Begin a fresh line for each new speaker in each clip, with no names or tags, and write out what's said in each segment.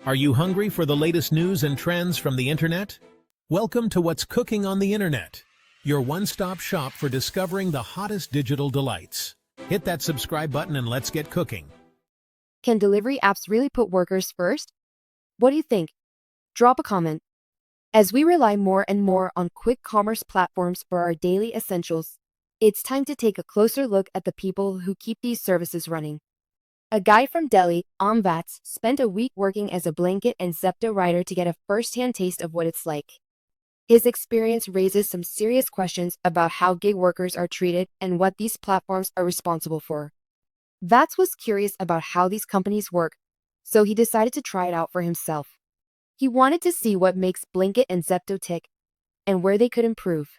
Are you hungry for the latest news and trends from the internet? Welcome to What's Cooking on the Internet, your one-stop shop for discovering the hottest digital delights. Hit that subscribe button and let's get cooking.
Can delivery apps really put workers first? What do you think? Drop a comment. As we rely more and more on quick commerce platforms for our daily essentials, it's time to take a closer look at the people who keep these services running. A guy from Delhi, vats, spent a week working as a Blinkit and Zepto rider to get a first-hand taste of what it's like. His experience raises some serious questions about how gig workers are treated and what these platforms are responsible for. Vats was curious about how these companies work, so he decided to try it out for himself. He wanted to see what makes Blinkit and Zepto tick and where they could improve.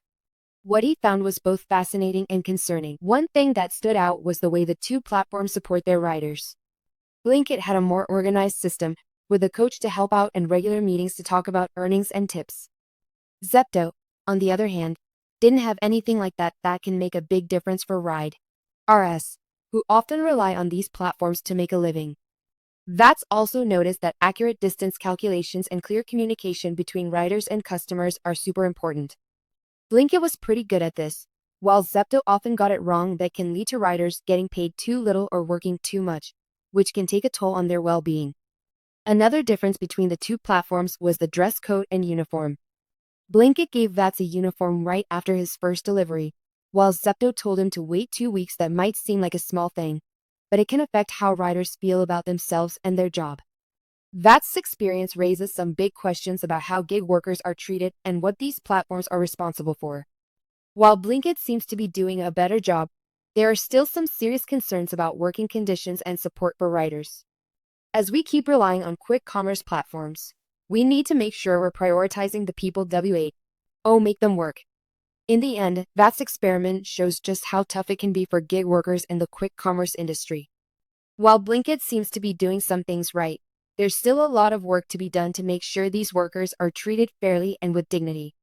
What he found was both fascinating and concerning. One thing that stood out was the way the two platforms support their riders. Blinkit had a more organized system, with a coach to help out and regular meetings to talk about earnings and tips. Zepto, on the other hand, didn't have anything like that can make a big difference for riders, who often rely on these platforms to make a living. Vats also noticed that accurate distance calculations and clear communication between riders and customers are super important. Blinkit was pretty good at this, while Zepto often got it wrong. That can lead to riders getting paid too little or working too much, which can take a toll on their well-being. Another difference between the two platforms was the dress code and uniform. Blinkit gave Vats a uniform right after his first delivery, while Zepto told him to wait 2 weeks. That might seem like a small thing, but it can affect how riders feel about themselves and their job. Vats' experience raises some big questions about how gig workers are treated and what these platforms are responsible for. While Blinkit seems to be doing a better job, there are still some serious concerns about working conditions and support for riders. As we keep relying on quick commerce platforms, we need to make sure we're prioritizing the people who make them work. In the end, Vats' experiment shows just how tough it can be for gig workers in the quick commerce industry. While Blinkit seems to be doing some things right, there's still a lot of work to be done to make sure these workers are treated fairly and with dignity.